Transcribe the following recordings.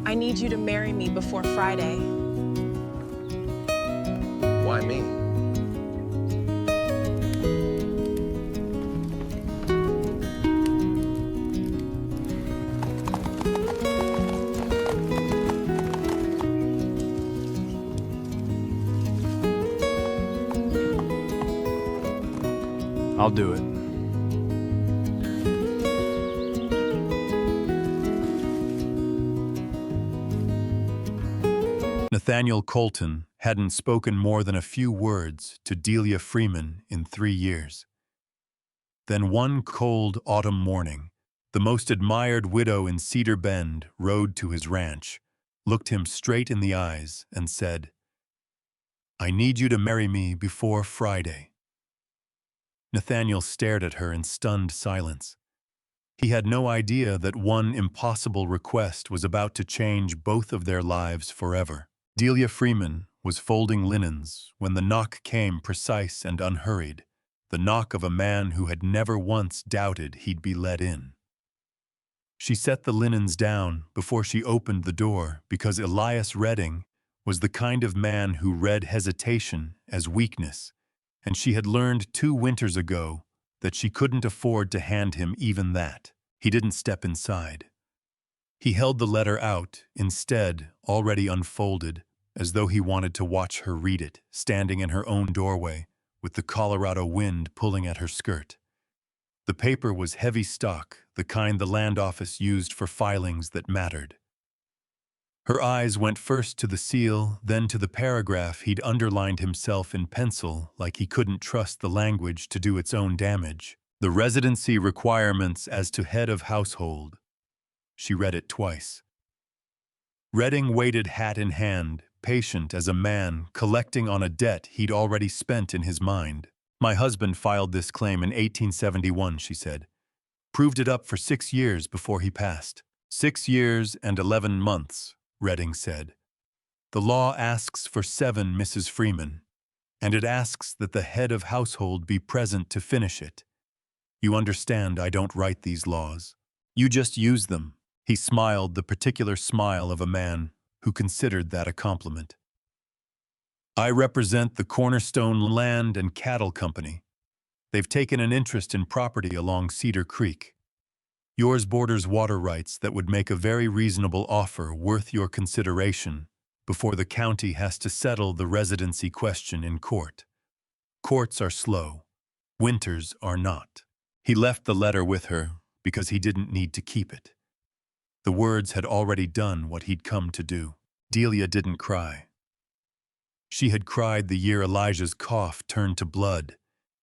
I need you to marry me before Friday. Why me? I'll do it. Nathaniel Colton hadn't spoken more than a few words to Delia Freeman in 3 years. Then one cold autumn morning, the most admired widow in Cedar Bend rode to his ranch, looked him straight in the eyes, and said, "I need you to marry me before Friday." Nathaniel stared at her in stunned silence. He had no idea that one impossible request was about to change both of their lives forever. Delia Freeman was folding linens when the knock came, precise and unhurried, the knock of a man who had never once doubted he'd be let in. She set the linens down before she opened the door because Elias Redding was the kind of man who read hesitation as weakness, and she had learned 2 winters ago that she couldn't afford to hand him even that. He didn't step inside. He held the letter out, instead already unfolded, as though he wanted to watch her read it, standing in her own doorway, with the Colorado wind pulling at her skirt. The paper was heavy stock, the kind the land office used for filings that mattered. Her eyes went first to the seal, then to the paragraph he'd underlined himself in pencil like he couldn't trust the language to do its own damage. The residency requirements as to head of household. She read it twice. Redding waited hat in hand, patient as a man collecting on a debt he'd already spent in his mind. "My husband filed this claim in 1871, she said. "Proved it up for 6 years before he passed." 6 years and 11 months, Redding said. "The law asks for 7, Mrs. Freeman, and it asks that the head of household be present to finish it. You understand I don't write these laws. You just use them." He smiled, the particular smile of a man who considered that a compliment. "I represent the Cornerstone Land and Cattle Company. They've taken an interest in property along Cedar Creek. Yours borders water rights that would make a very reasonable offer worth your consideration before the county has to settle the residency question in court. Courts are slow. Winters are not." He left the letter with her because he didn't need to keep it. The words had already done what he'd come to do. Delia didn't cry. She had cried the year Elijah's cough turned to blood,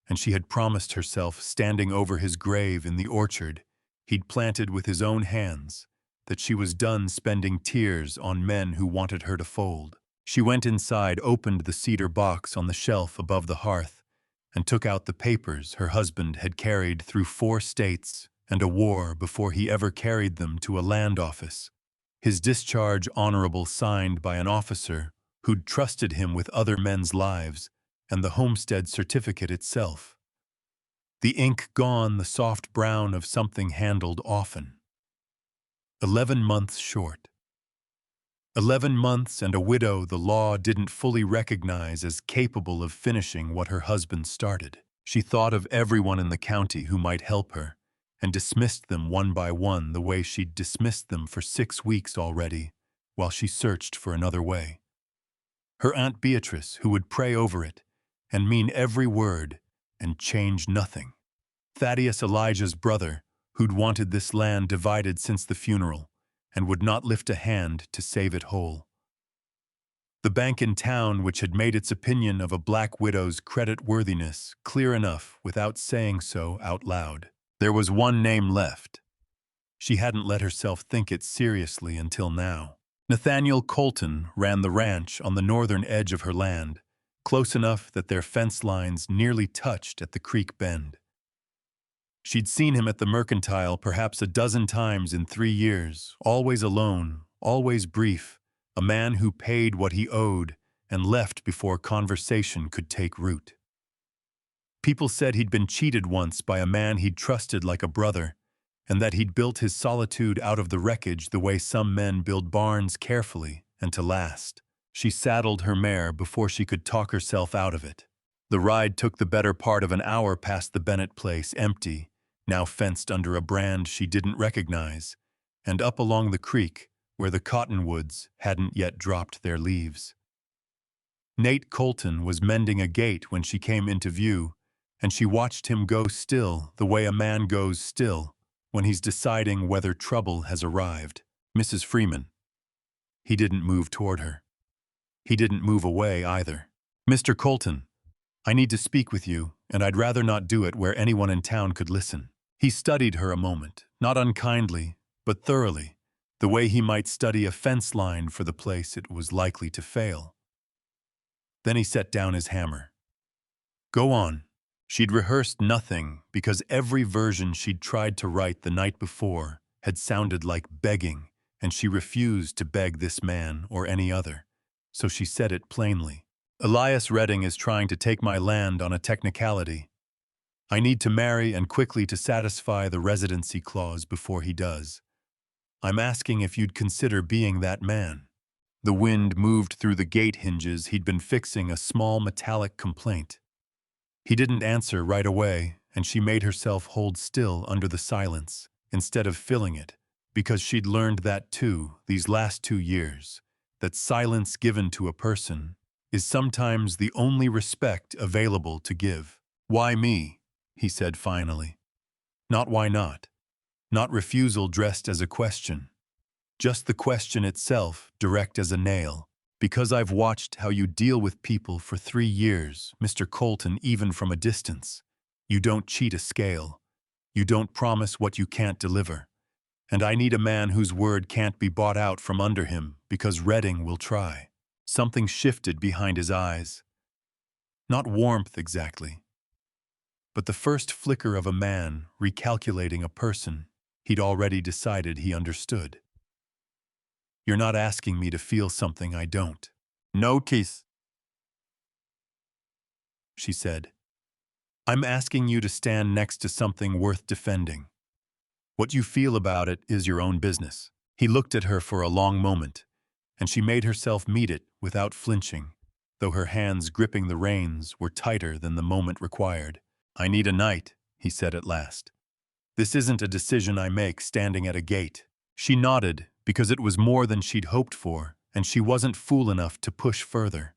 and she had promised herself, standing over his grave in the orchard he'd planted with his own hands, that she was done spending tears on men who wanted her to fold. She went inside, opened the cedar box on the shelf above the hearth, and took out the papers her husband had carried through 4 states and a war before he ever carried them to a land office. His discharge honorable, signed by an officer who'd trusted him with other men's lives, and the homestead certificate itself. The ink gone, the soft brown of something handled often. 11 months short. 11 months and a widow the law didn't fully recognize as capable of finishing what her husband started. She thought of everyone in the county who might help her, and dismissed them one by one the way she'd dismissed them for 6 weeks already, while she searched for another way. Her Aunt Beatrice, who would pray over it, and mean every word, and change nothing. Thaddeus, Elijah's brother, who'd wanted this land divided since the funeral, and would not lift a hand to save it whole. The bank in town which had made its opinion of a black widow's credit-worthiness clear enough without saying so out loud. There was one name left. She hadn't let herself think it seriously until now. Nathaniel Colton ran the ranch on the northern edge of her land, close enough that their fence lines nearly touched at the creek bend. She'd seen him at the mercantile perhaps a dozen times in 3 years, always alone, always brief, a man who paid what he owed and left before conversation could take root. People said he'd been cheated once by a man he'd trusted like a brother, and that he'd built his solitude out of the wreckage the way some men build barns carefully and to last. She saddled her mare before she could talk herself out of it. The ride took the better part of an hour past the Bennett place, empty, now fenced under a brand she didn't recognize, and up along the creek where the cottonwoods hadn't yet dropped their leaves. Nate Colton was mending a gate when she came into view, and she watched him go still the way a man goes still when he's deciding whether trouble has arrived. Mrs. Freeman. He didn't move toward her. He didn't move away either. Mr. Colton, I need to speak with you, and I'd rather not do it where anyone in town could listen. He studied her a moment, not unkindly, but thoroughly, the way he might study a fence line for the place it was likely to fail. Then he set down his hammer. Go on. She'd rehearsed nothing because every version she'd tried to write the night before had sounded like begging, and she refused to beg this man or any other, so she said it plainly. Elias Redding is trying to take my land on a technicality. I need to marry and quickly to satisfy the residency clause before he does. I'm asking if you'd consider being that man. The wind moved through the gate hinges he'd been fixing, a small metallic complaint. He didn't answer right away, and she made herself hold still under the silence, instead of filling it, because she'd learned that too, these last 2 years, that silence given to a person is sometimes the only respect available to give. Why me? He said finally. Not why not. Not refusal dressed as a question. Just the question itself, direct as a nail. Because I've watched how you deal with people for 3 years, Mr. Colton, even from a distance. You don't cheat a scale. You don't promise what you can't deliver. And I need a man whose word can't be bought out from under him, because Redding will try. Something shifted behind his eyes. Not warmth exactly, but the first flicker of a man recalculating a person he'd already decided he understood. You're not asking me to feel something I don't. No, Keith, she said. I'm asking you to stand next to something worth defending. What you feel about it is your own business. He looked at her for a long moment, and she made herself meet it without flinching, though her hands gripping the reins were tighter than the moment required. I need a night, he said at last. This isn't a decision I make standing at a gate. She nodded, because it was more than she'd hoped for, and she wasn't fool enough to push further.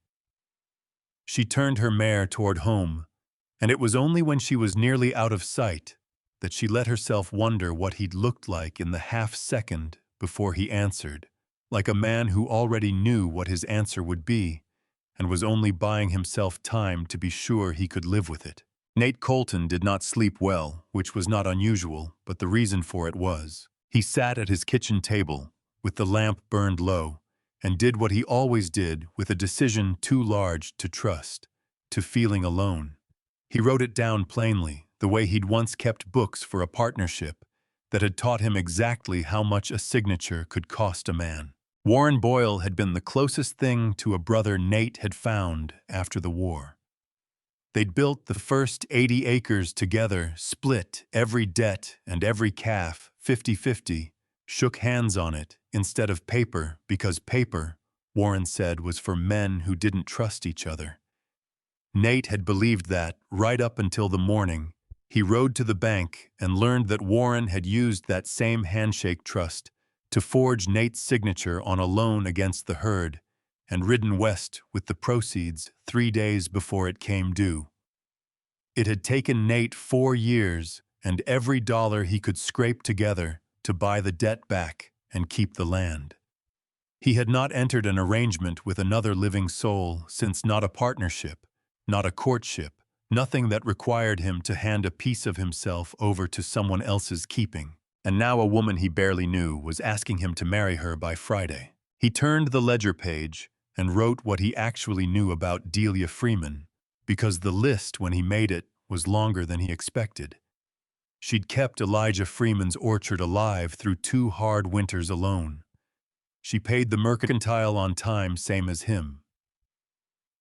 She turned her mare toward home, and it was only when she was nearly out of sight that she let herself wonder what he'd looked like in the half-second before he answered, like a man who already knew what his answer would be, and was only buying himself time to be sure he could live with it. Nate Colton did not sleep well, which was not unusual, but the reason for it was. He sat at his kitchen table, with the lamp burned low, and did what he always did with a decision too large to trust, to feeling alone. He wrote it down plainly, the way he'd once kept books for a partnership that had taught him exactly how much a signature could cost a man. Warren Boyle had been the closest thing to a brother Nate had found after the war. They'd built the first 80 acres together, split every debt and every calf 50-50, shook hands on it instead of paper, because paper, Warren said, was for men who didn't trust each other. Nate had believed that right up until the morning he rode to the bank and learned that Warren had used that same handshake trust to forge Nate's signature on a loan against the herd and ridden west with the proceeds 3 days before it came due. It had taken Nate 4 years and every dollar he could scrape together to buy the debt back and keep the land. He had not entered an arrangement with another living soul since, not a partnership, not a courtship, nothing that required him to hand a piece of himself over to someone else's keeping. And now a woman he barely knew was asking him to marry her by Friday. He turned the ledger page and wrote what he actually knew about Delia Freeman, because the list, when he made it, was longer than he expected. She'd kept Elijah Freeman's orchard alive through 2 hard winters alone. She paid the mercantile on time, same as him.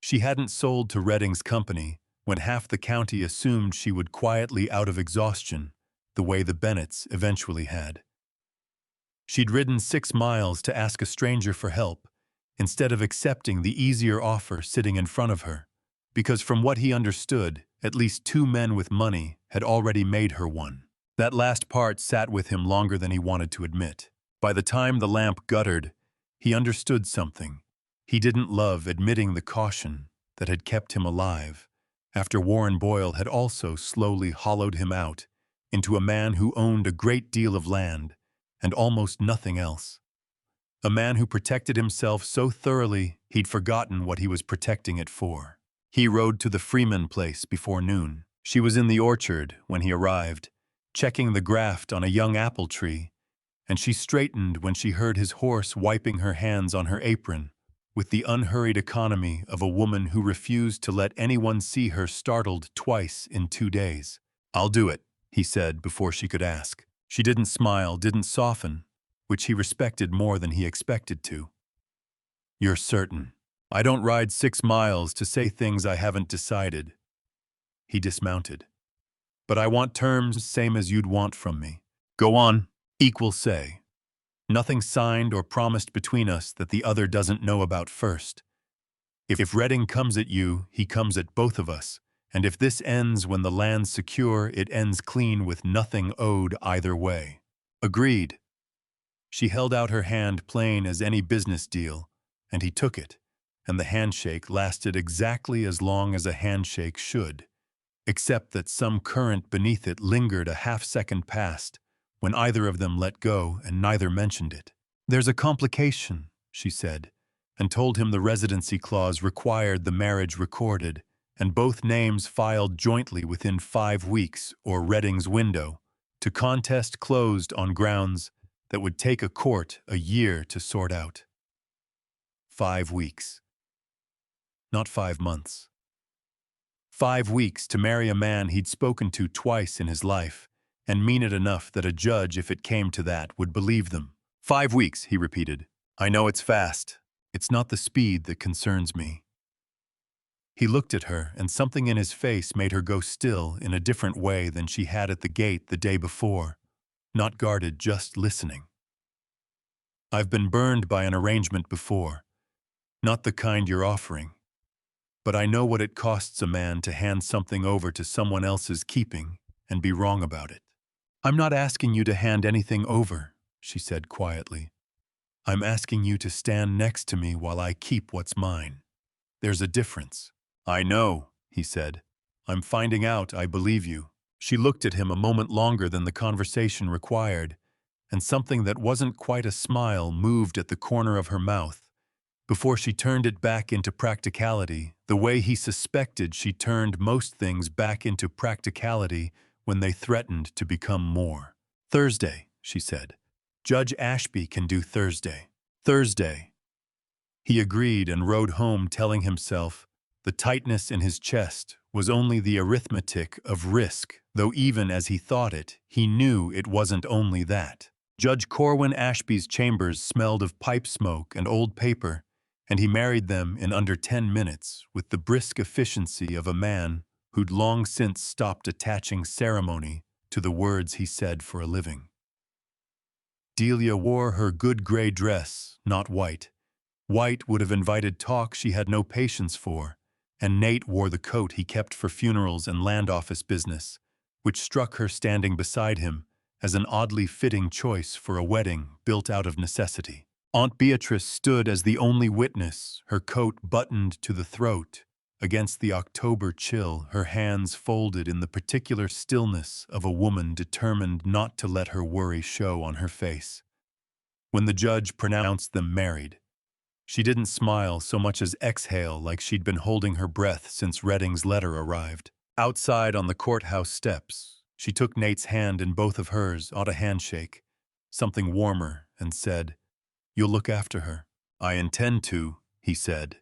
She hadn't sold to Redding's company when half the county assumed she would quietly out of exhaustion, the way the Bennetts eventually had. She'd ridden 6 miles to ask a stranger for help, instead of accepting the easier offer sitting in front of her, because from what he understood, at least 2 men with money had already made her one. That last part sat with him longer than he wanted to admit. By the time the lamp guttered, he understood something. He didn't love admitting the caution that had kept him alive, after Warren Boyle had also slowly hollowed him out into a man who owned a great deal of land and almost nothing else. A man who protected himself so thoroughly he'd forgotten what he was protecting it for. He rode to the Freeman place before noon. She was in the orchard when he arrived, checking the graft on a young apple tree, and she straightened when she heard his horse wiping her hands on her apron, with the unhurried economy of a woman who refused to let anyone see her startled twice in 2 days. "I'll do it," he said before she could ask. She didn't smile, didn't soften, which he respected more than he expected to. "You're certain? I don't ride 6 miles to say things I haven't decided." He dismounted. "But I want terms same as you'd want from me." "Go on. Equal say. Nothing signed or promised between us that the other doesn't know about first. If Redding comes at you, he comes at both of us. And if this ends when the land's secure, it ends clean with nothing owed either way." "Agreed." She held out her hand plain as any business deal, and he took it, and the handshake lasted exactly as long as a handshake should, except that some current beneath it lingered a half-second past when either of them let go and neither mentioned it. "There's a complication," she said, and told him the residency clause required the marriage recorded, and both names filed jointly within 5 weeks, or Redding's window, to contest closed on grounds that would take a court a year to sort out. 5 weeks. Not 5 months. 5 weeks to marry a man he'd spoken to twice in his life, and mean it enough that a judge, if it came to that, would believe them. 5 weeks, he repeated. "I know it's fast. It's not the speed that concerns me." He looked at her, and something in his face made her go still in a different way than she had at the gate the day before, not guarded, just listening. "I've been burned by an arrangement before, not the kind you're offering. But I know what it costs a man to hand something over to someone else's keeping and be wrong about it." "I'm not asking you to hand anything over," she said quietly. "I'm asking you to stand next to me while I keep what's mine. There's a difference." "I know," he said. "I'm finding out I believe you." She looked at him a moment longer than the conversation required, and something that wasn't quite a smile moved at the corner of her mouth, before she turned it back into practicality, the way he suspected she turned most things back into practicality when they threatened to become more. "Thursday," she said. "Judge Ashby can do Thursday." "Thursday." He agreed and rode home telling himself the tightness in his chest was only the arithmetic of risk, though even as he thought it, he knew it wasn't only that. Judge Corwin Ashby's chambers smelled of pipe smoke and old paper, and he married them in under 10 minutes with the brisk efficiency of a man who'd long since stopped attaching ceremony to the words he said for a living. Delia wore her good gray dress, not white. White would have invited talk she had no patience for, and Nate wore the coat he kept for funerals and land office business, which struck her standing beside him as an oddly fitting choice for a wedding built out of necessity. Aunt Beatrice stood as the only witness, her coat buttoned to the throat. Against the October chill, her hands folded in the particular stillness of a woman determined not to let her worry show on her face. When the judge pronounced them married, she didn't smile so much as exhale like she'd been holding her breath since Redding's letter arrived. Outside on the courthouse steps, she took Nate's hand in both of hers, on a handshake, something warmer, and said, "You'll look after her." "I intend to," he said,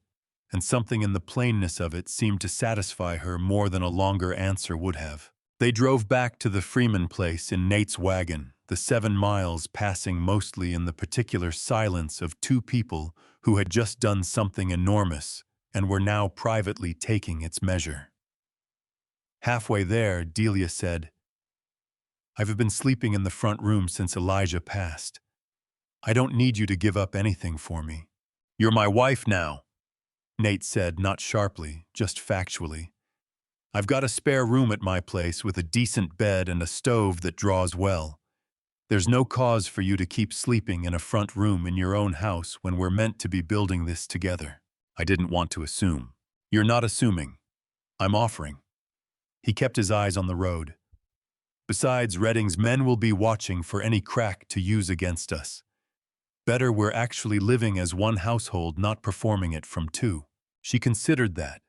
and something in the plainness of it seemed to satisfy her more than a longer answer would have. They drove back to the Freeman place in Nate's wagon, the 7 miles passing mostly in the particular silence of 2 people who had just done something enormous and were now privately taking its measure. Halfway there, Delia said, "I've been sleeping in the front room since Elijah passed. I don't need you to give up anything for me. You're my wife now," Nate said, not sharply, just factually. "I've got a spare room at my place with a decent bed and a stove that draws well. There's no cause for you to keep sleeping in a front room in your own house when we're meant to be building this together." I didn't want to assume. "You're not assuming. I'm offering." He kept his eyes on the road. "Besides, Redding's men will be watching for any crack to use against us. Better we're actually living as one household, not performing it from two." She considered that,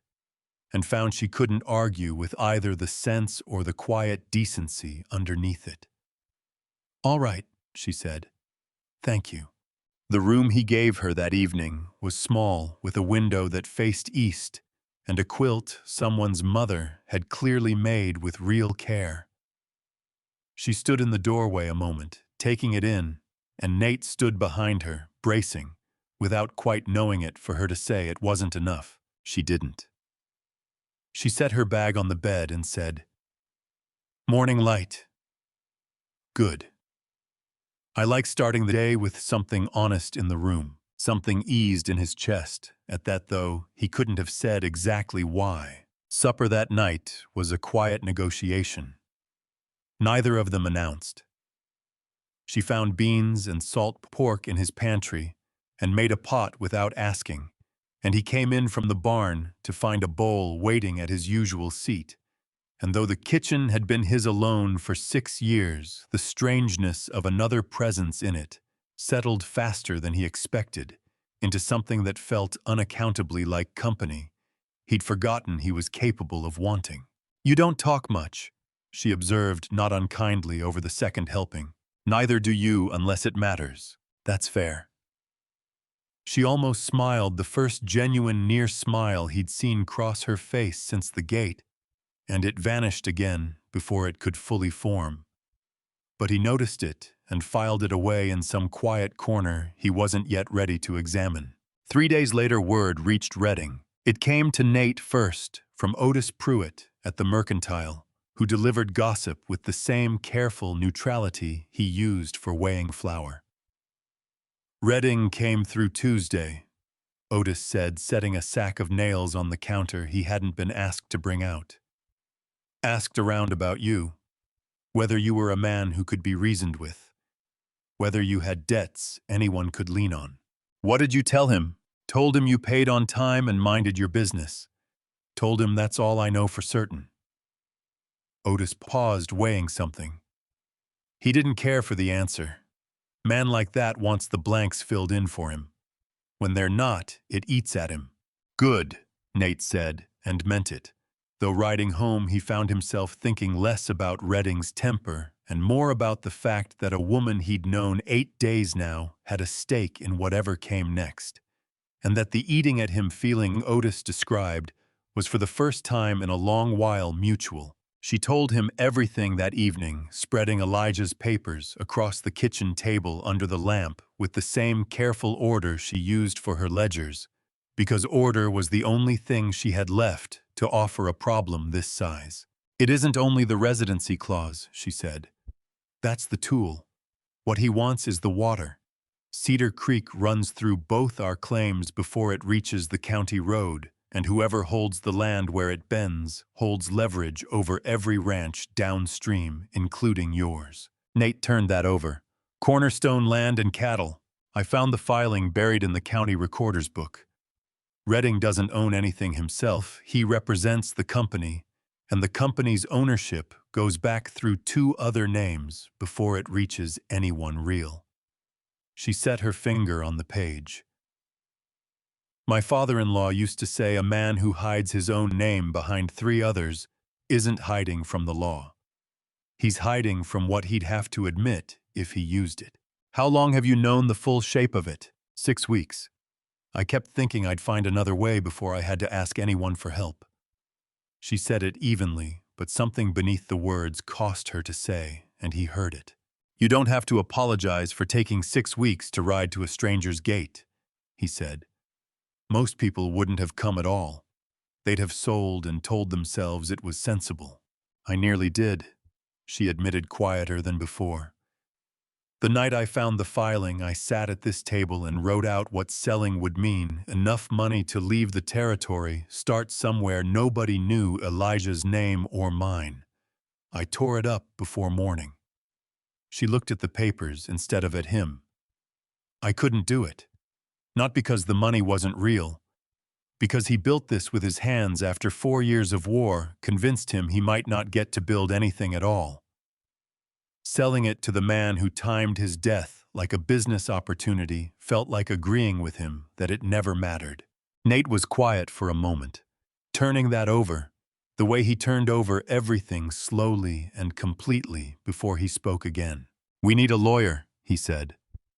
and found she couldn't argue with either the sense or the quiet decency underneath it. "All right," she said. "Thank you." The room he gave her that evening was small, with a window that faced east and a quilt someone's mother had clearly made with real care. She stood in the doorway a moment, taking it in, and Nate stood behind her, bracing, without quite knowing it for her to say it wasn't enough. She didn't. She set her bag on the bed and said, "Morning light. Good. I like starting the day with something honest in the room." Something eased in his chest. At that, though, he couldn't have said exactly why. Supper that night was a quiet negotiation. Neither of them announced. She found beans and salt pork in his pantry and made a pot without asking, and he came in from the barn to find a bowl waiting at his usual seat. And though the kitchen had been his alone for 6 years, the strangeness of another presence in it settled faster than he expected into something that felt unaccountably like company he'd forgotten he was capable of wanting. "You don't talk much," she observed not unkindly over the second helping. "Neither do you unless it matters. That's fair." She almost smiled, the first genuine near smile he'd seen cross her face since the gate, and it vanished again before it could fully form. But he noticed it and filed it away in some quiet corner he wasn't yet ready to examine. 3 days later, word reached Redding. It came to Nate first, from Otis Pruitt at the Mercantile, who delivered gossip with the same careful neutrality he used for weighing flour. "Redding came through Tuesday," Otis said, setting a sack of nails on the counter he hadn't been asked to bring out. "Asked around about you. Whether you were a man who could be reasoned with. Whether you had debts anyone could lean on." "What did you tell him?" "Told him you paid on time and minded your business. Told him that's all I know for certain." Otis paused, weighing something. He didn't care for the answer. Man like that wants the blanks filled in for him. When they're not, it eats at him. "Good," Nate said, and meant it. Though riding home, he found himself thinking less about Redding's temper and more about the fact that a woman he'd known 8 days now had a stake in whatever came next, and that the eating at him feeling Otis described was for the first time in a long while mutual. She told him everything that evening, spreading Elijah's papers across the kitchen table under the lamp with the same careful order she used for her ledgers, because order was the only thing she had left to offer a problem this size. "It isn't only the residency clause," she said. "That's the tool. What he wants is the water. Cedar Creek runs through both our claims before it reaches the county road, and whoever holds the land where it bends holds leverage over every ranch downstream, including yours." Nate turned that over. "Cornerstone land and cattle. I found the filing buried in the county recorder's book. Redding doesn't own anything himself. He represents the company, and the company's ownership goes back through 2 other names before it reaches anyone real." She set her finger on the page. "My father-in-law used to say a man who hides his own name behind 3 others isn't hiding from the law. He's hiding from what he'd have to admit if he used it." "How long have you known the full shape of it?" 6 weeks. I kept thinking I'd find another way before I had to ask anyone for help." She said it evenly, but something beneath the words cost her to say, and he heard it. "You don't have to apologize for taking 6 weeks to ride to a stranger's gate," he said. Most people wouldn't have come at all. They'd have sold and told themselves it was sensible. I nearly did, she admitted, quieter than before. The night I found the filing, I sat at this table and wrote out what selling would mean: enough money to leave the territory, start somewhere nobody knew Elijah's name or mine. I tore it up before morning. She looked at the papers instead of at him. I couldn't do it. Not because the money wasn't real. Because he built this with his hands after 4 years of war convinced him he might not get to build anything at all. Selling it to the man who timed his death like a business opportunity felt like agreeing with him that it never mattered. Nate was quiet for a moment, turning that over, the way he turned over everything slowly and completely before he spoke again. "We need a lawyer," he said.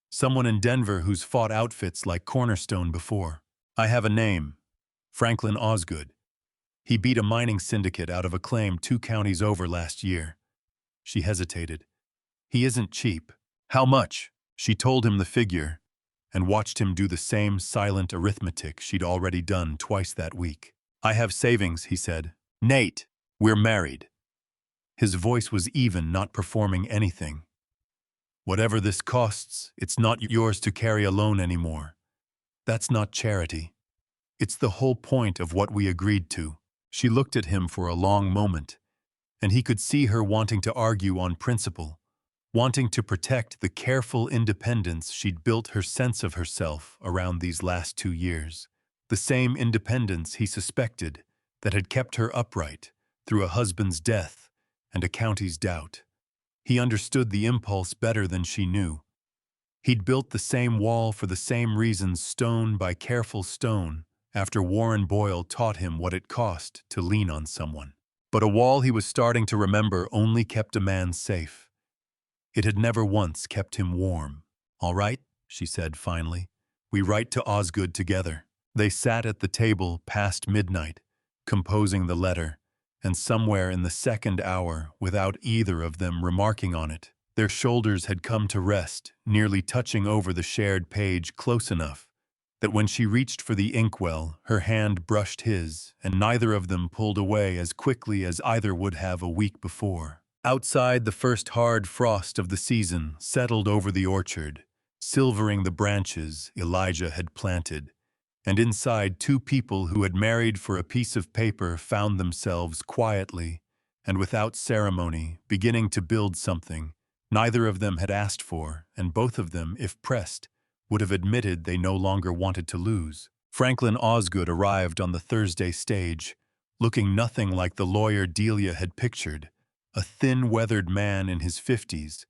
"Someone in Denver who's fought outfits like Cornerstone before. I have a name. Franklin Osgood. He beat a mining syndicate out of a claim 2 counties over last year." She hesitated. "He isn't cheap." "How much?" She told him the figure, and watched him do the same silent arithmetic she'd already done twice that week. "I have savings," he said. "Nate, we're married." His voice was even, not performing anything. "Whatever this costs, it's not yours to carry alone anymore. That's not charity. It's the whole point of what we agreed to." She looked at him for a long moment, and he could see her wanting to argue on principle, wanting to protect the careful independence she'd built her sense of herself around these last 2 years. The same independence he suspected that had kept her upright through a husband's death and a county's doubt. He understood the impulse better than she knew. He'd built the same wall for the same reasons, stone by careful stone, after Warren Boyle taught him what it cost to lean on someone. But a wall, he was starting to remember, only kept a man safe. It had never once kept him warm. "All right," she said finally. "We write to Osgood together." They sat at the table past midnight, composing the letter, and somewhere in the second hour, without either of them remarking on it, their shoulders had come to rest, nearly touching over the shared page close enough that when she reached for the inkwell, her hand brushed his, and neither of them pulled away as quickly as either would have a week before. Outside, the first hard frost of the season settled over the orchard, silvering the branches Elijah had planted, and inside, 2 people who had married for a piece of paper found themselves quietly and without ceremony beginning to build something neither of them had asked for, and both of them, if pressed, would have admitted they no longer wanted to lose. Franklin Osgood arrived on the Thursday stage, looking nothing like the lawyer Delia had pictured, a thin, weathered man in his 50s,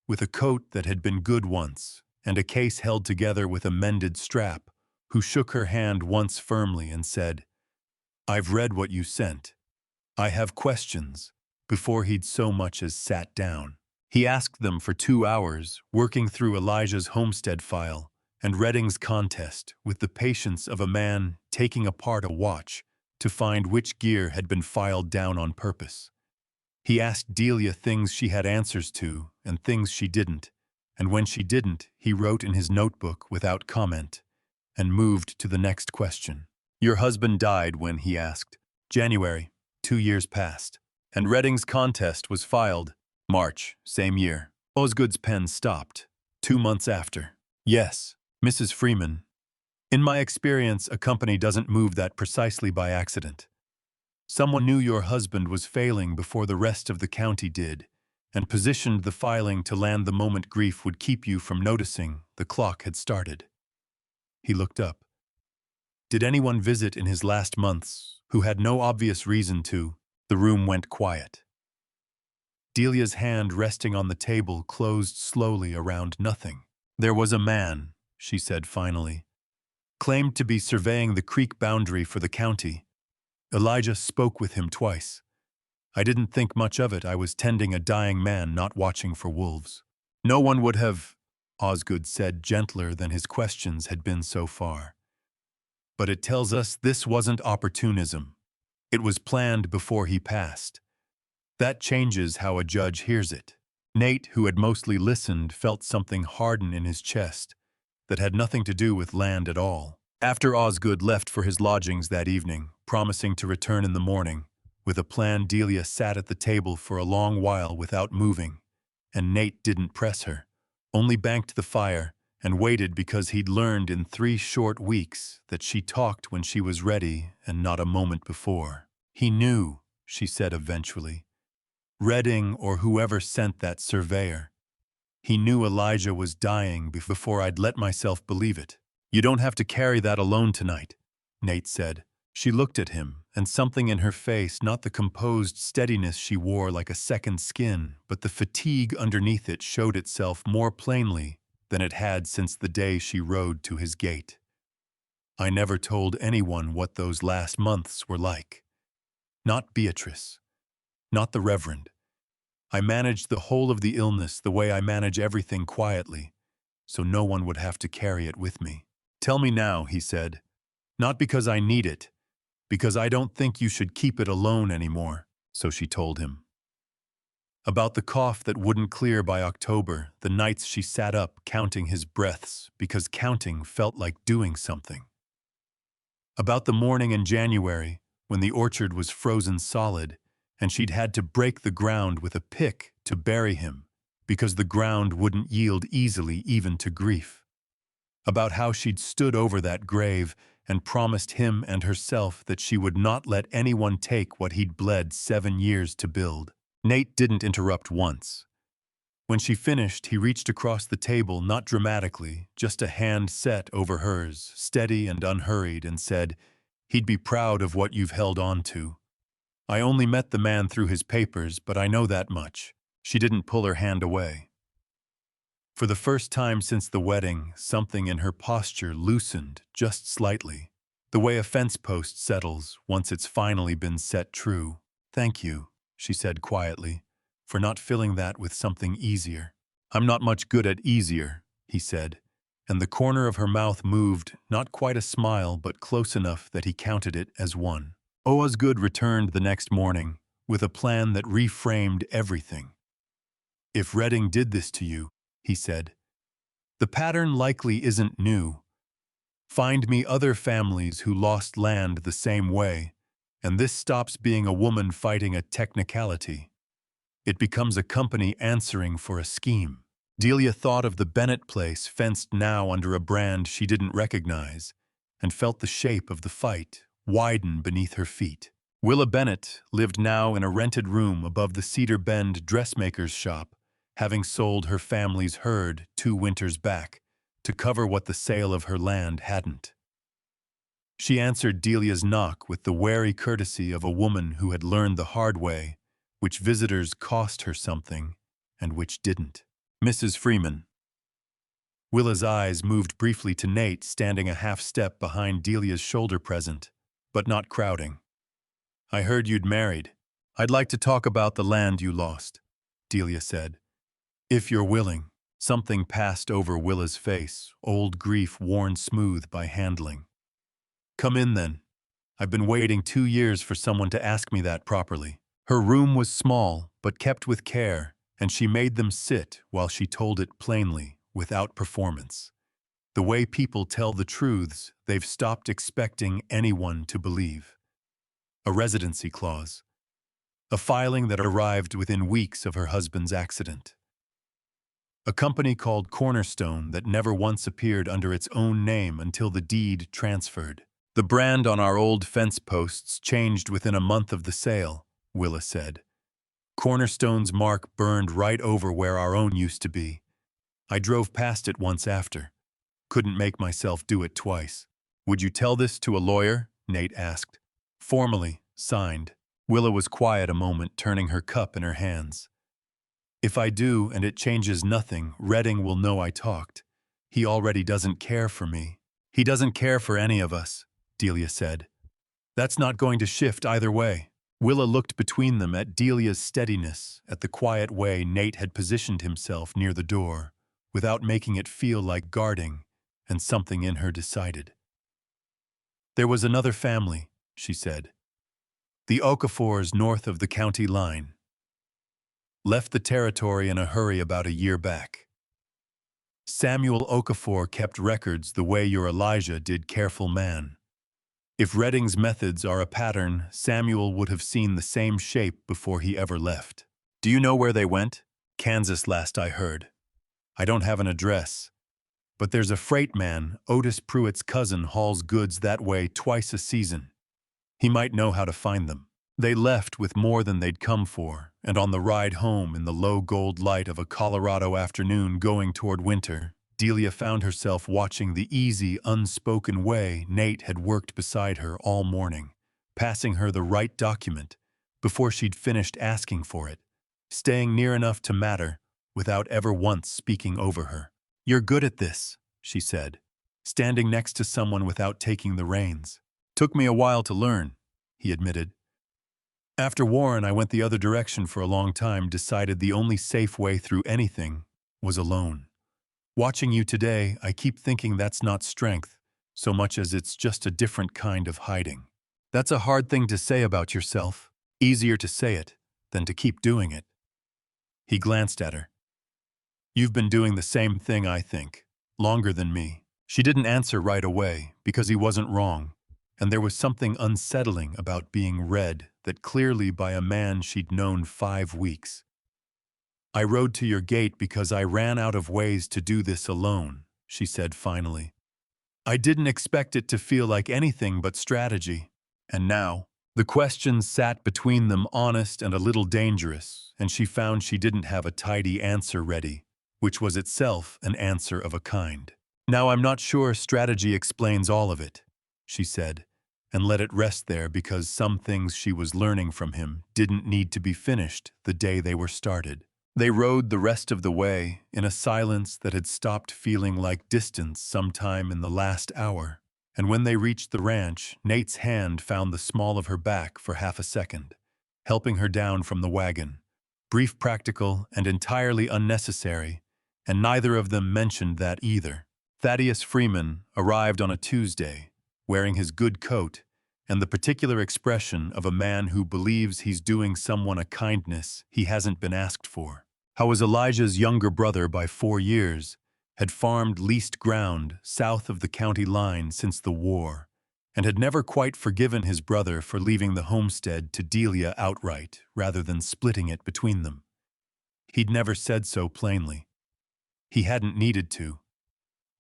with a coat that had been good once, and a case held together with a mended strap, who shook her hand once firmly and said, "I've read what you sent. I have questions," before he'd so much as sat down. He asked them for 2 hours, working through Elijah's homestead file and Redding's contest with the patience of a man taking apart a watch to find which gear had been filed down on purpose. He asked Delia things she had answers to and things she didn't, and when she didn't, he wrote in his notebook without comment and moved to the next question. "Your husband died when," he asked. "January, 2 years passed. And Redding's contest was filed March, same year." Osgood's pen stopped. 2 months after. "Yes, Mrs. Freeman. In my experience, a company doesn't move that precisely by accident. Someone knew your husband was failing before the rest of the county did, and positioned the filing to land the moment grief would keep you from noticing the clock had started." He looked up. "Did anyone visit in his last months who had no obvious reason to?" The room went quiet. Delia's hand resting on the table closed slowly around nothing. "There was a man," she said finally, "claimed to be surveying the creek boundary for the county. Elijah spoke with him twice. I didn't think much of it. I was tending a dying man, not watching for wolves." "No one would have," Osgood said, gentler than his questions had been so far. "But it tells us this wasn't opportunism. It was planned before he passed. That changes how a judge hears it." Nate, who had mostly listened, felt something harden in his chest that had nothing to do with land at all. After Osgood left for his lodgings that evening, promising to return in the morning, with a plan, Delia sat at the table for a long while without moving, and Nate didn't press her, only banked the fire and waited because he'd learned in 3 short weeks that she talked when she was ready and not a moment before. He knew, she said eventually. Redding or whoever sent that surveyor. He knew Elijah was dying before I'd let myself believe it. You don't have to carry that alone tonight, Nate said. She looked at him, and something in her face, not the composed steadiness she wore like a second skin, but the fatigue underneath it showed itself more plainly than it had since the day she rode to his gate. I never told anyone what those last months were like. Not Beatrice. Not the Reverend. I managed the whole of the illness the way I manage everything quietly, so no one would have to carry it with me. Tell me now, he said. Not because I need it, because I don't think you should keep it alone anymore, so she told him. About the cough that wouldn't clear by October, the nights she sat up counting his breaths because counting felt like doing something. About the morning in January, when the orchard was frozen solid, and she'd had to break the ground with a pick to bury him, because the ground wouldn't yield easily even to grief. About how she'd stood over that grave and promised him and herself that she would not let anyone take what he'd bled 7 years to build. Nate didn't interrupt once. When she finished, he reached across the table, not dramatically, just a hand set over hers, steady and unhurried, and said, "He'd be proud of what you've held on to. I only met the man through his papers, but I know that much." She didn't pull her hand away. For the first time since the wedding, something in her posture loosened just slightly, the way a fence post settles once it's finally been set true. "Thank you," she said quietly, "for not filling that with something easier." "I'm not much good at easier," he said, and the corner of her mouth moved, not quite a smile, but close enough that he counted it as one. Osgood returned the next morning with a plan that reframed everything. "If Redding did this to you," he said, "the pattern likely isn't new. Find me other families who lost land the same way, and this stops being a woman fighting a technicality. It becomes a company answering for a scheme." Delia thought of the Bennett place fenced now under a brand she didn't recognize, and felt the shape of the fight widen beneath her feet. Willa Bennett lived now in a rented room above the Cedar Bend dressmaker's shop, having sold her family's herd 2 winters back to cover what the sale of her land hadn't. She answered Delia's knock with the wary courtesy of a woman who had learned the hard way which visitors cost her something and which didn't. "Mrs. Freeman." Willa's eyes moved briefly to Nate, standing a half step behind Delia's shoulder present, but not crowding. "I heard you'd married. I'd like to talk about the land you lost," Delia said. "If you're willing." Something passed over Willa's face, old grief worn smooth by handling. "Come in then. I've been waiting 2 years for someone to ask me that properly." Her room was small, but kept with care, and she made them sit while she told it plainly, without performance. The way people tell the truths they've stopped expecting anyone to believe. A residency clause. A filing that arrived within weeks of her husband's accident. A company called Cornerstone that never once appeared under its own name until the deed transferred. "The brand on our old fence posts changed within a month of the sale," Willa said. "Cornerstone's mark burned right over where our own used to be. I drove past it once after. Couldn't make myself do it twice." "Would you tell this to a lawyer?" Nate asked. "Formally, signed." Willa was quiet a moment, turning her cup in her hands. "If I do and it changes nothing, Redding will know I talked. He already doesn't care for me." "He doesn't care for any of us," Delia said. "That's not going to shift either way." Willa looked between them at Delia's steadiness, at the quiet way Nate had positioned himself near the door, without making it feel like guarding, and something in her decided. "There was another family," she said. "The Okafors north of the county line. Left the territory in a hurry about a year back. Samuel Okafor kept records the way your Elijah did, careful man. If Redding's methods are a pattern, Samuel would have seen the same shape before he ever left. Do you know where they went? Kansas, last I heard. I don't have an address. But there's a freight man, Otis Pruitt's cousin, hauls goods that way twice a season. He might know how to find them. They left with more than they'd come for, and on the ride home in the low gold light of a Colorado afternoon going toward winter, Delia found herself watching the easy, unspoken way Nate had worked beside her all morning, passing her the right document before she'd finished asking for it, staying near enough to matter without ever once speaking over her. "You're good at this," she said, standing next to someone without taking the reins. "Took me a while to learn," he admitted. "After Warren, I went the other direction for a long time, decided the only safe way through anything was alone. Watching you today, I keep thinking that's not strength, so much as it's just a different kind of hiding. That's a hard thing to say about yourself. Easier to say it than to keep doing it." He glanced at her. "You've been doing the same thing, I think, longer than me." She didn't answer right away, because he wasn't wrong, and there was something unsettling about being read that clearly by a man she'd known 5 weeks. "I rode to your gate because I ran out of ways to do this alone," she said finally. "I didn't expect it to feel like anything but strategy. And now," the questions sat between them, honest and a little dangerous, and she found she didn't have a tidy answer ready, which was itself an answer of a kind. "Now I'm not sure strategy explains all of it," she said, and let it rest there because some things she was learning from him didn't need to be finished the day they were started. They rode the rest of the way in a silence that had stopped feeling like distance sometime in the last hour, and when they reached the ranch, Nate's hand found the small of her back for half a second, helping her down from the wagon. Brief, practical, and entirely unnecessary, and neither of them mentioned that either. Thaddeus Freeman arrived on a Tuesday, wearing his good coat and the particular expression of a man who believes he's doing someone a kindness he hasn't been asked for. How was Elijah's younger brother by 4 years, had farmed leased ground south of the county line since the war, and had never quite forgiven his brother for leaving the homestead to Delia outright rather than splitting it between them. He'd never said so plainly. He hadn't needed to.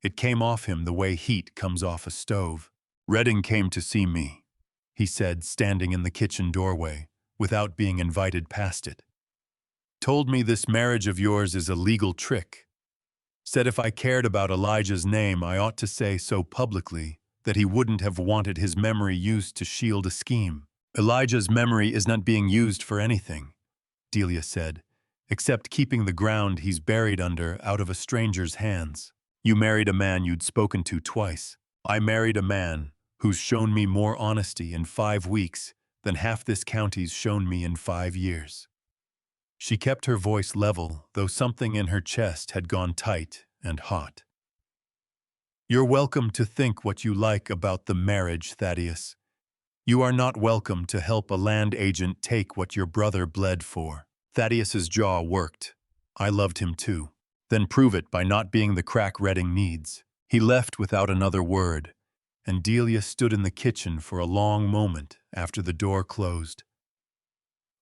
It came off him the way heat comes off a stove. "Redding came to see me," he said, standing in the kitchen doorway, without being invited past it. "Told me this marriage of yours is a legal trick. Said if I cared about Elijah's name, I ought to say so publicly that he wouldn't have wanted his memory used to shield a scheme." "Elijah's memory is not being used for anything," Delia said, "except keeping the ground he's buried under out of a stranger's hands. You married a man you'd spoken to twice. I married a man who's shown me more honesty in 5 weeks than half this county's shown me in 5 years." She kept her voice level, though something in her chest had gone tight and hot. "You're welcome to think what you like about the marriage, Thaddeus. You are not welcome to help a land agent take what your brother bled for." Thaddeus's jaw worked. "I loved him too." "Then prove it by not being the crack Redding needs." He left without another word, and Delia stood in the kitchen for a long moment after the door closed.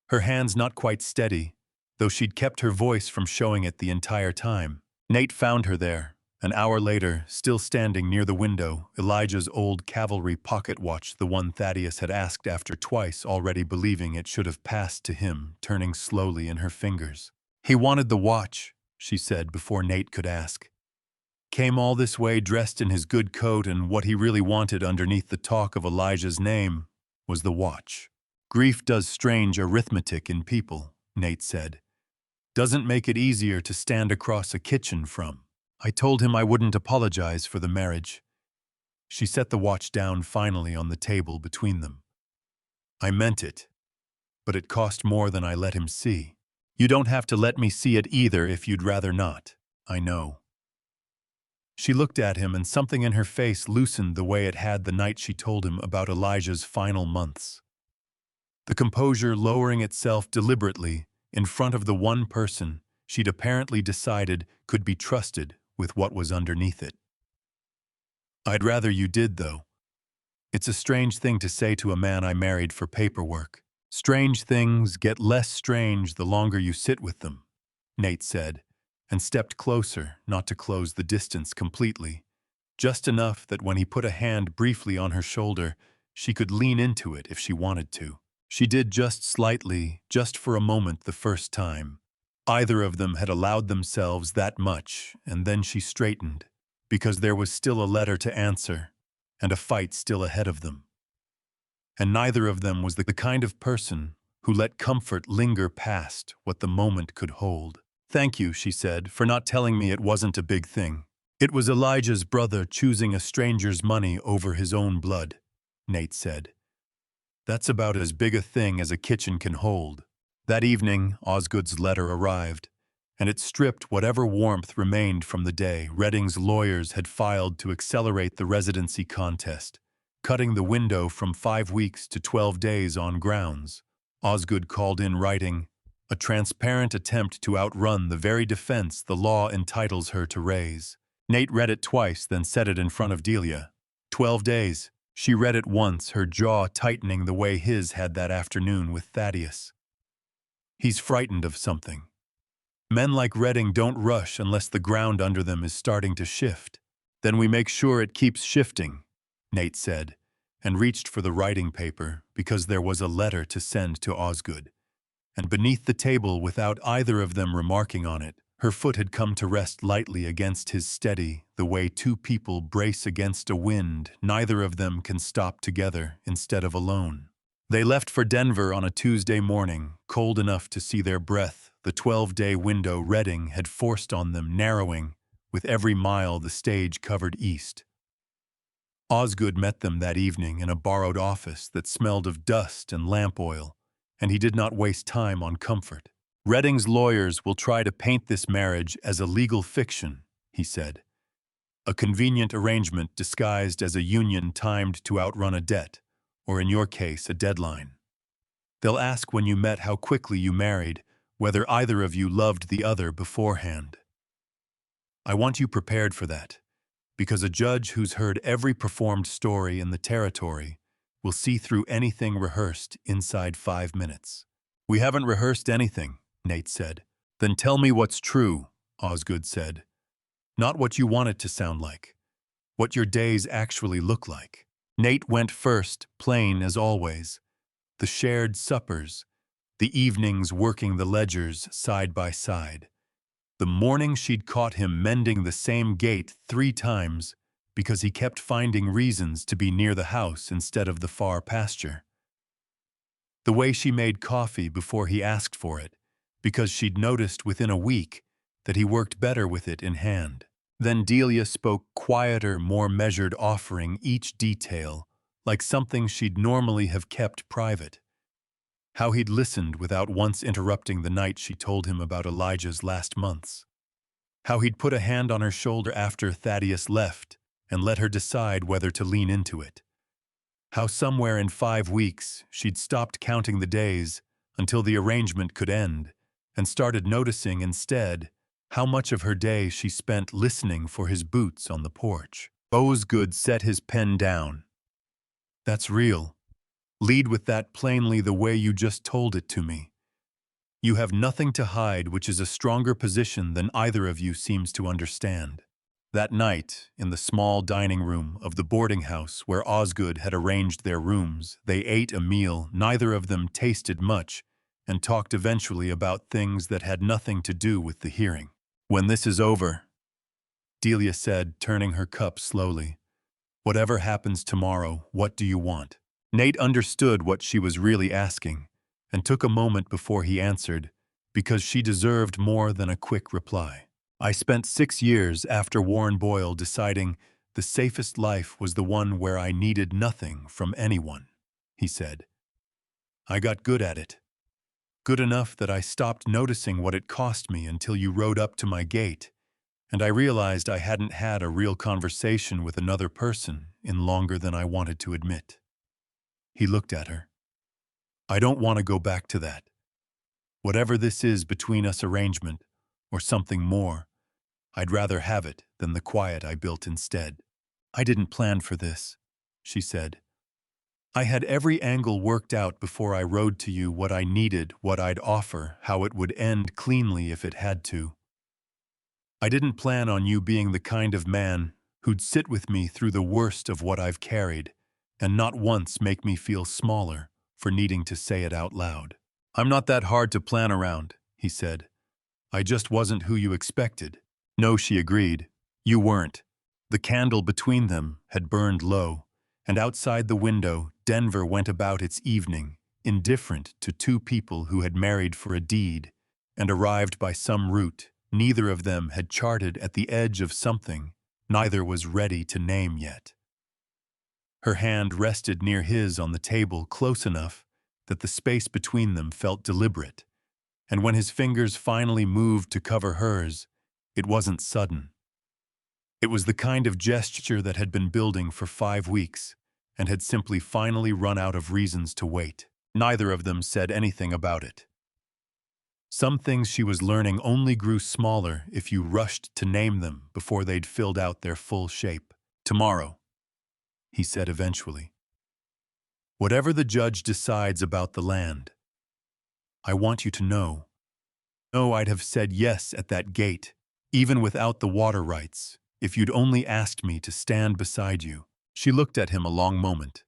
Her hands not quite steady, though she'd kept her voice from showing it the entire time. Nate found her there, an hour later, still standing near the window, Elijah's old cavalry pocket watch, the one Thaddeus had asked after twice, already believing it should have passed to him, turning slowly in her fingers. "He wanted the watch," she said before Nate could ask. "Came all this way dressed in his good coat, and what he really wanted underneath the talk of Elijah's name was the watch." "Grief does strange arithmetic in people," Nate said. "Doesn't make it easier to stand across a kitchen from." "I told him I wouldn't apologize for the marriage." She set the watch down finally on the table between them. "I meant it, but it cost more than I let him see. You don't have to let me see it either if you'd rather not. I know." She looked at him, and something in her face loosened the way it had the night she told him about Elijah's final months. The composure lowering itself deliberately in front of the one person she'd apparently decided could be trusted with what was underneath it. "I'd rather you did, though. It's a strange thing to say to a man I married for paperwork. Strange things get less strange the longer you sit with them," Nate said, and stepped closer, not to close the distance completely, just enough that when he put a hand briefly on her shoulder, she could lean into it if she wanted to. She did just slightly, just for a moment the first time. Either of them had allowed themselves that much, and then she straightened, because there was still a letter to answer, and a fight still ahead of them. And neither of them was the kind of person who let comfort linger past what the moment could hold. "Thank you," she said, "for not telling me it wasn't a big thing. It was Elijah's brother choosing a stranger's money over his own blood," Nate said. "That's about as big a thing as a kitchen can hold." That evening, Osgood's letter arrived, and it stripped whatever warmth remained from the day Redding's lawyers had filed to accelerate the residency contest, cutting the window from 5 weeks to 12 days on grounds. Osgood called in writing, "A transparent attempt to outrun the very defense the law entitles her to raise." Nate read it twice, then said it in front of Delia. 12 days. She read it once, her jaw tightening the way his had that afternoon with Thaddeus. "He's frightened of something. Men like Redding don't rush unless the ground under them is starting to shift. Then we make sure it keeps shifting," Nate said, and reached for the writing paper because there was a letter to send to Osgood. And beneath the table, without either of them remarking on it, her foot had come to rest lightly against his steady, the way two people brace against a wind neither of them can stop together instead of alone. They left for Denver on a Tuesday morning, cold enough to see their breath, the 12-day window Redding had forced on them narrowing with every mile the stage covered east. Osgood met them that evening in a borrowed office that smelled of dust and lamp oil, and he did not waste time on comfort. "Redding's lawyers will try to paint this marriage as a legal fiction," he said. "A convenient arrangement disguised as a union timed to outrun a debt, or in your case, a deadline. They'll ask when you met how quickly you married, whether either of you loved the other beforehand. I want you prepared for that, because a judge who's heard every performed story in the territory will see through anything rehearsed inside 5 minutes." "We haven't rehearsed anything," Nate said. "Then tell me what's true," Osgood said. "Not what you want it to sound like. What your days actually look like." Nate went first, plain as always. The shared suppers, the evenings working the ledgers side by side. The morning she'd caught him mending the same gate 3 times because he kept finding reasons to be near the house instead of the far pasture. The way she made coffee before he asked for it, because she'd noticed within a week that he worked better with it in hand. Then Delia spoke quieter, more measured, offering each detail, like something she'd normally have kept private. How he'd listened without once interrupting the night she told him about Elijah's last months. How he'd put a hand on her shoulder after Thaddeus left and let her decide whether to lean into it. How somewhere in 5 weeks she'd stopped counting the days until the arrangement could end and started noticing instead how much of her day she spent listening for his boots on the porch. Osgood set his pen down. "That's real. Lead with that plainly the way you just told it to me. You have nothing to hide, which is a stronger position than either of you seems to understand." That night, in the small dining room of the boarding house where Osgood had arranged their rooms, they ate a meal neither of them tasted much and talked eventually about things that had nothing to do with the hearing. "When this is over," Delia said, turning her cup slowly, "whatever happens tomorrow, what do you want?" Nate understood what she was really asking and took a moment before he answered, because she deserved more than a quick reply. "I spent 6 years after Warren Boyle deciding the safest life was the one where I needed nothing from anyone," he said. "I got good at it. Good enough that I stopped noticing what it cost me until you rode up to my gate, and I realized I hadn't had a real conversation with another person in longer than I wanted to admit." He looked at her. "I don't want to go back to that. Whatever this is between us, arrangement, or something more, I'd rather have it than the quiet I built instead. I didn't plan for this, she said. I had every angle worked out before I wrote to you what I needed, what I'd offer, how it would end cleanly if it had to. I didn't plan on you being the kind of man who'd sit with me through the worst of what I've carried and not once make me feel smaller for needing to say it out loud. I'm not that hard to plan around, he said. I just wasn't who you expected. No, she agreed. You weren't. The candle between them had burned low, and outside the window, Denver went about its evening, indifferent to two people who had married for a deed and arrived by some route neither of them had charted at the edge of something neither was ready to name yet. Her hand rested near his on the table close enough that the space between them felt deliberate, and when his fingers finally moved to cover hers, it wasn't sudden. It was the kind of gesture that had been building for 5 weeks and had simply finally run out of reasons to wait. Neither of them said anything about it. Some things she was learning only grew smaller if you rushed to name them before they'd filled out their full shape. Tomorrow, he said eventually. Whatever the judge decides about the land, I want you to know. No, I'd have said yes at that gate, even without the water rights, if you'd only asked me to stand beside you. She looked at him a long moment,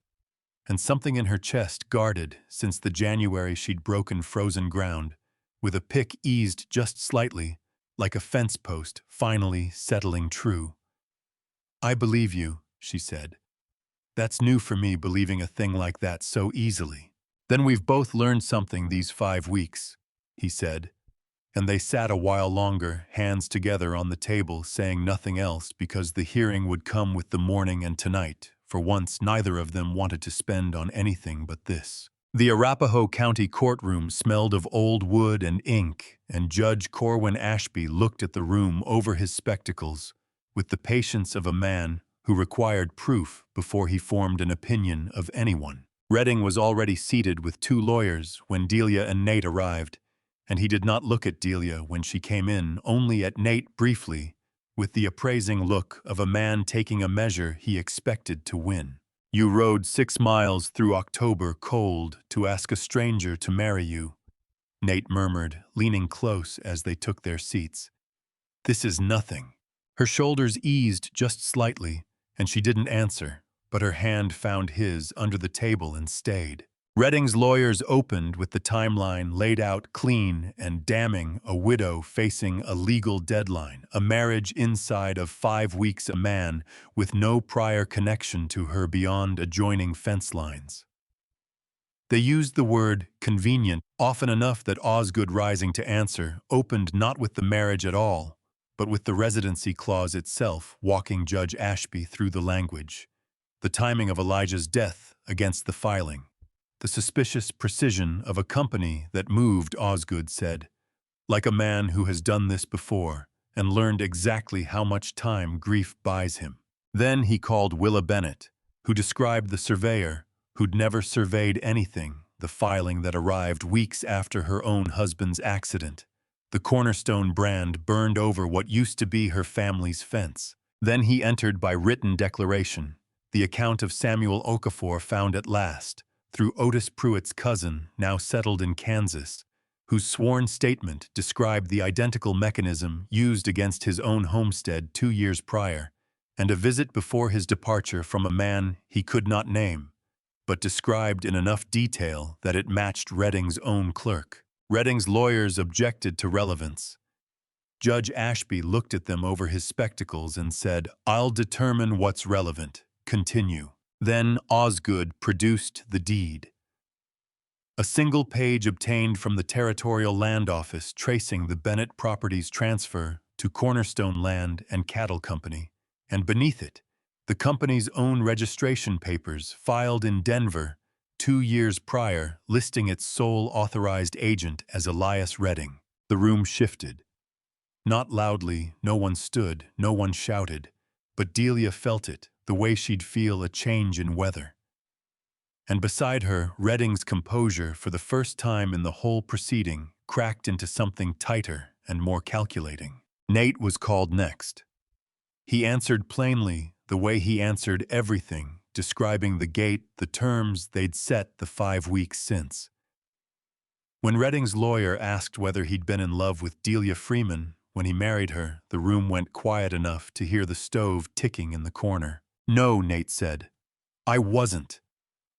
and something in her chest guarded since the January she'd broken frozen ground, with a pick eased just slightly, like a fence post finally settling true. I believe you, she said. That's new for me, believing a thing like that so easily. Then we've both learned something these 5 weeks, he said, and they sat a while longer, hands together on the table, saying nothing else because the hearing would come with the morning and tonight. For once, neither of them wanted to spend on anything but this. The Arapahoe County courtroom smelled of old wood and ink, and Judge Corwin Ashby looked at the room over his spectacles with the patience of a man who required proof before he formed an opinion of anyone. Redding was already seated with 2 lawyers when Delia and Nate arrived, and he did not look at Delia when she came in, only at Nate briefly, with the appraising look of a man taking a measure he expected to win. You rode 6 miles through October cold to ask a stranger to marry you, Nate murmured, leaning close as they took their seats. This is nothing. Her shoulders eased just slightly, and she didn't answer, but her hand found his under the table and stayed. Redding's lawyers opened with the timeline laid out clean and damning: a widow facing a legal deadline, a marriage inside of 5 weeks, a man with no prior connection to her beyond adjoining fence lines. They used the word convenient often enough that Osgood, rising to answer, opened not with the marriage at all, but with the residency clause itself, walking Judge Ashby through the language. The timing of Elijah's death against the filing. The suspicious precision of a company that moved, Osgood said, like a man who has done this before and learned exactly how much time grief buys him. Then he called Willa Bennett, who described the surveyor who'd never surveyed anything, the filing that arrived weeks after her own husband's accident. The Cornerstone brand burned over what used to be her family's fence. Then he entered by written declaration, the account of Samuel Okafor found at last, through Otis Pruitt's cousin, now settled in Kansas, whose sworn statement described the identical mechanism used against his own homestead 2 years prior, and a visit before his departure from a man he could not name, but described in enough detail that it matched Redding's own clerk. Redding's lawyers objected to relevance. Judge Ashby looked at them over his spectacles and said, "I'll determine what's relevant. Continue." Then Osgood produced the deed. A single page obtained from the Territorial Land Office tracing the Bennett property's transfer to Cornerstone Land and Cattle Company, and beneath it, the company's own registration papers filed in Denver 2 years prior, listing its sole authorized agent as Elias Redding. The room shifted. Not loudly, no one stood, no one shouted, but Delia felt it, the way she'd feel a change in weather. And beside her, Redding's composure, for the first time in the whole proceeding, cracked into something tighter and more calculating. Nate was called next. He answered plainly, the way he answered everything, describing the gate, the terms they'd set the 5 weeks since. When Redding's lawyer asked whether he'd been in love with Delia Freeman when he married her, the room went quiet enough to hear the stove ticking in the corner. "No," Nate said. "I wasn't.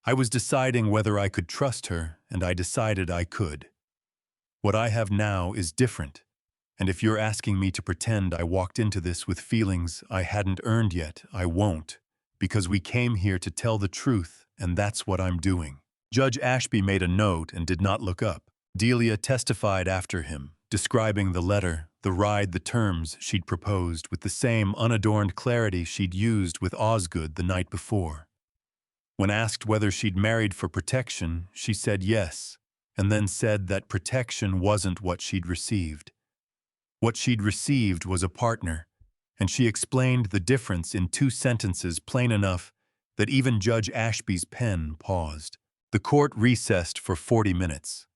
I was deciding whether I could trust her, and I decided I could. What I have now is different, and if you're asking me to pretend I walked into this with feelings I hadn't earned yet, I won't, because we came here to tell the truth, and that's what I'm doing." Judge Ashby made a note and did not look up. Delia testified after him, describing the letter, the ride, the terms she'd proposed with the same unadorned clarity she'd used with Osgood the night before. When asked whether she'd married for protection, she said yes, and then said that protection wasn't what she'd received. What she'd received was a partner, and she explained the difference in 2 sentences plain enough that even Judge Ashby's pen paused. The court recessed for 40 minutes.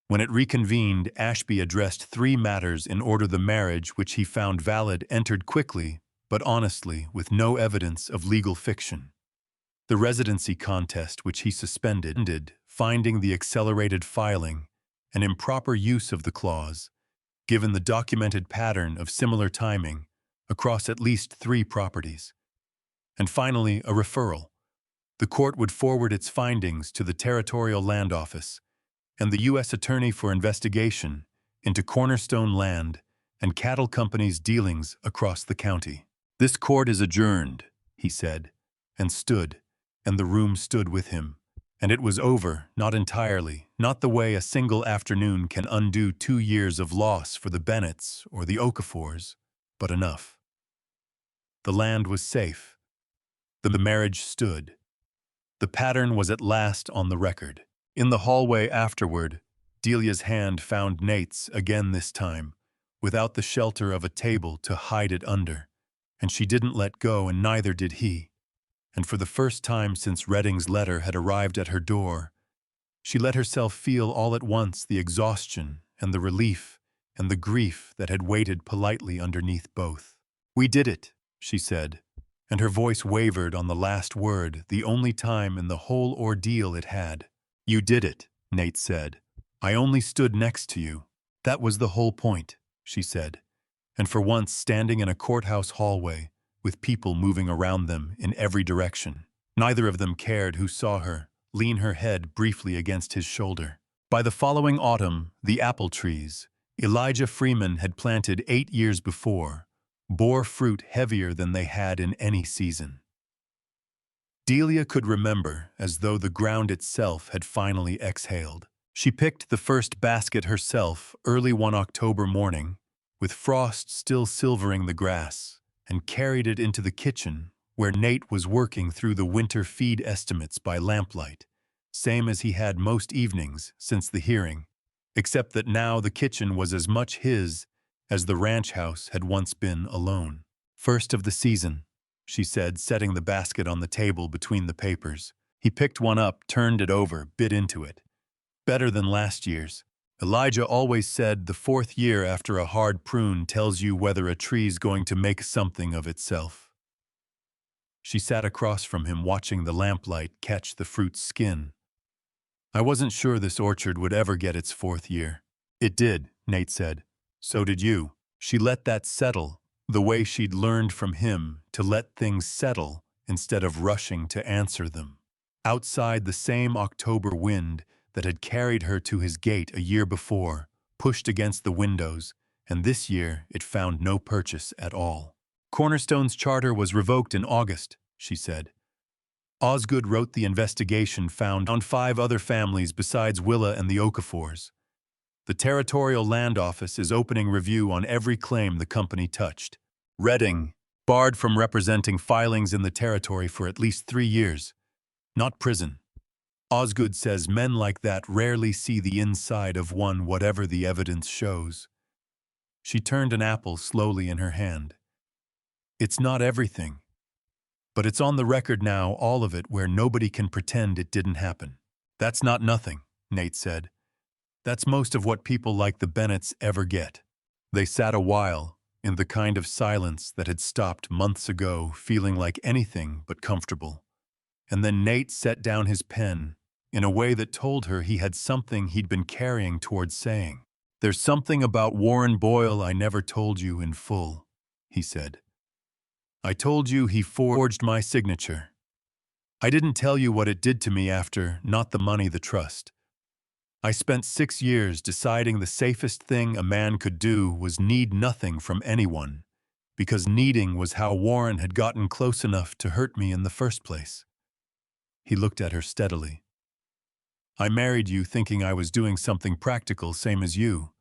When it reconvened, Ashby addressed 3 matters in order. The marriage, which he found valid, entered quickly, but honestly, with no evidence of legal fiction. The residency contest, which he suspended, finding the accelerated filing an improper use of the clause, given the documented pattern of similar timing across at least 3 properties. And finally, a referral. The court would forward its findings to the Territorial Land Office and the U.S. Attorney for investigation into Cornerstone Land and Cattle Company's dealings across the county. "This court is adjourned," he said, and stood, and the room stood with him. And it was over, not entirely, not the way a single afternoon can undo 2 years of loss for the Bennetts or the Okafors, but enough. The land was safe. The marriage stood. The pattern was at last on the record. In the hallway afterward, Delia's hand found Nate's again this time, without the shelter of a table to hide it under, and she didn't let go, and neither did he. And for the first time since Redding's letter had arrived at her door, she let herself feel all at once the exhaustion and the relief and the grief that had waited politely underneath both. "We did it," she said, and her voice wavered on the last word, the only time in the whole ordeal it had. "You did it," Nate said. "I only stood next to you. That was the whole point," she said, and for once standing in a courthouse hallway, with people moving around them in every direction. Neither of them cared who saw her lean her head briefly against his shoulder. By the following autumn, the apple trees Elijah Freeman had planted 8 years before bore fruit heavier than they had in any season. Delia could remember as though the ground itself had finally exhaled. She picked the first basket herself early one October morning, with frost still silvering the grass, and carried it into the kitchen, where Nate was working through the winter feed estimates by lamplight, same as he had most evenings since the hearing, except that now the kitchen was as much his as the ranch house had once been alone. "First of the season," she said, setting the basket on the table between the papers. He picked one up, turned it over, bit into it. "Better than last year's. Elijah always said the 4th year after a hard prune tells you whether a tree's going to make something of itself." She sat across from him, watching the lamplight catch the fruit's skin. "I wasn't sure this orchard would ever get its 4th year." "It did," Nate said. "So did you." She let that settle, the way she'd learned from him to let things settle instead of rushing to answer them. Outside, the same October wind that had carried her to his gate a year before pushed against the windows, and this year it found no purchase at all. "Cornerstone's charter was revoked in August," she said. "Osgood wrote the investigation found on 5 other families besides Willa and the Okafors. The Territorial Land Office is opening review on every claim the company touched. Redding, barred from representing filings in the territory for at least 3 years. Not prison. Osgood says men like that rarely see the inside of one, whatever the evidence shows." She turned an apple slowly in her hand. "It's not everything. But it's on the record now, all of it, where nobody can pretend it didn't happen." "That's not nothing," Nate said. "That's most of what people like the Bennetts ever get." They sat a while, in the kind of silence that had stopped months ago, feeling like anything but comfortable. And then Nate set down his pen in a way that told her he had something he'd been carrying towards saying. "There's something about Warren Boyle I never told you in full," he said. "I told you he forged my signature. I didn't tell you what it did to me after, not the money, the trust. I spent 6 years deciding the safest thing a man could do was need nothing from anyone, because needing was how Warren had gotten close enough to hurt me in the first place." He looked at her steadily. "I married you thinking I was doing something practical, same as you.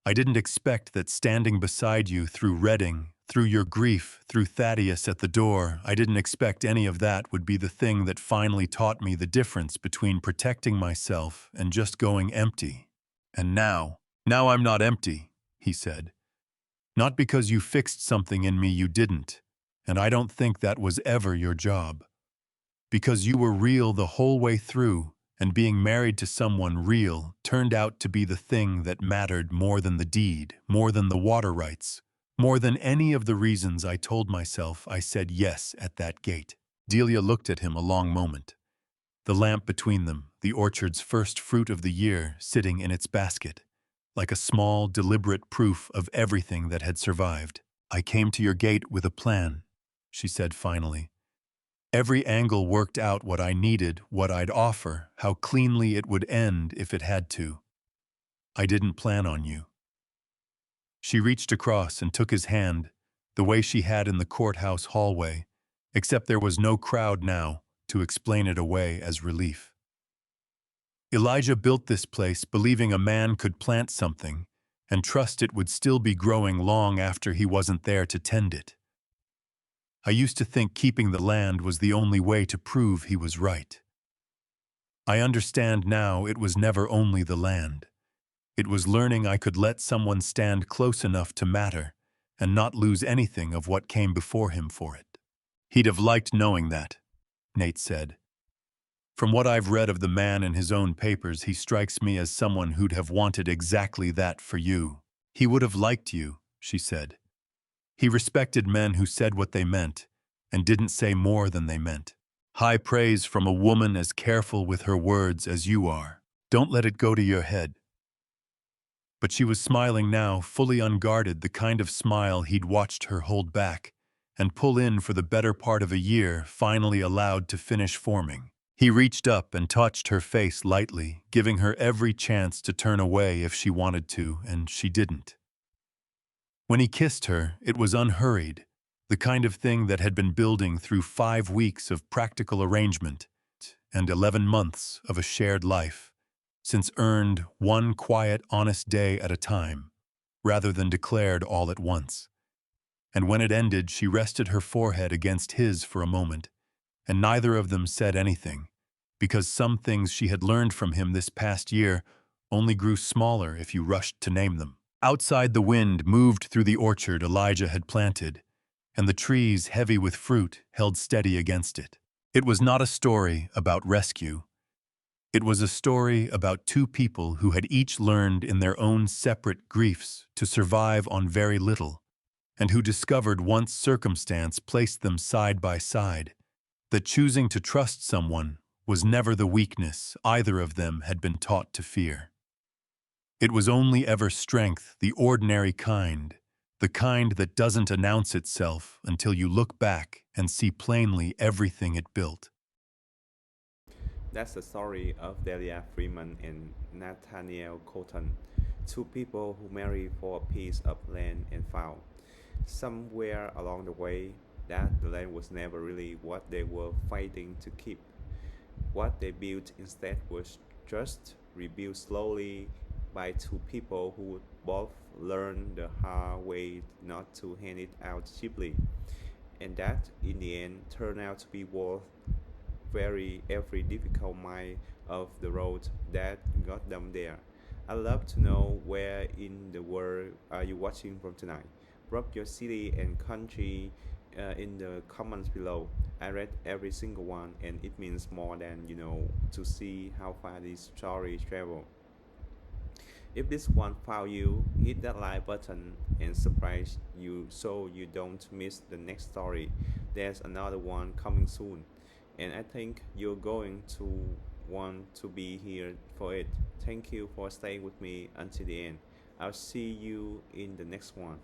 I didn't expect that standing beside you through Reading, through your grief, through Thaddeus at the door, I didn't expect any of that would be the thing that finally taught me the difference between protecting myself and just going empty. And now I'm not empty," he said. "Not because you fixed something in me you didn't, and I don't think that was ever your job. Because you were real the whole way through, and being married to someone real turned out to be the thing that mattered more than the deed, more than the water rights, more than any of the reasons I told myself I said yes at that gate." Delia looked at him a long moment. The lamp between them, the orchard's first fruit of the year sitting in its basket, like a small, deliberate proof of everything that had survived. "I came to your gate with a plan," she said finally. "Every angle worked out what I needed, what I'd offer, how cleanly it would end if it had to. I didn't plan on you." She reached across and took his hand, the way she had in the courthouse hallway, except there was no crowd now to explain it away as relief. "Elijah built this place believing a man could plant something and trust it would still be growing long after he wasn't there to tend it. I used to think keeping the land was the only way to prove he was right. I understand now it was never only the land. It was learning I could let someone stand close enough to matter and not lose anything of what came before him for it." "He'd have liked knowing that," Nate said. "From what I've read of the man in his own papers, he strikes me as someone who'd have wanted exactly that for you." "He would have liked you," she said. "He respected men who said what they meant and didn't say more than they meant. High praise from a woman as careful with her words as you are. Don't let it go to your head." But she was smiling now, fully unguarded, the kind of smile he'd watched her hold back and pull in for the better part of a year, finally allowed to finish forming. He reached up and touched her face lightly, giving her every chance to turn away if she wanted to, and she didn't. When he kissed her, it was unhurried, the kind of thing that had been building through 5 weeks of practical arrangement and 11 months of a shared life, since earned one quiet, honest day at a time, rather than declared all at once. And when it ended, she rested her forehead against his for a moment, and neither of them said anything, because some things she had learned from him this past year only grew smaller if you rushed to name them. Outside, the wind moved through the orchard Elijah had planted, and the trees, heavy with fruit, held steady against it. It was not a story about rescue. It was a story about two people who had each learned in their own separate griefs to survive on very little, and who discovered once circumstance placed them side by side, that choosing to trust someone was never the weakness either of them had been taught to fear. It was only ever strength, the ordinary kind, the kind that doesn't announce itself until you look back and see plainly everything it built. That's the story of Delia Freeman and Nathaniel Colton, two people who married for a piece of land and found, somewhere along the way, that the land was never really what they were fighting to keep. What they built instead was just rebuilt slowly by two people who both learned the hard way not to hand it out cheaply, and that in the end turned out to be worth every difficult mile of the road that got them there. I'd love to know where in the world are you watching from tonight. Drop your city and country in the comments below. I read every single one, and it means more than to see how far these stories travel. If this one found you, hit that like button and subscribe you so you don't miss the next story. There's another one coming soon, and I think you're going to want to be here for it. Thank you for staying with me until the end. I'll see you in the next one.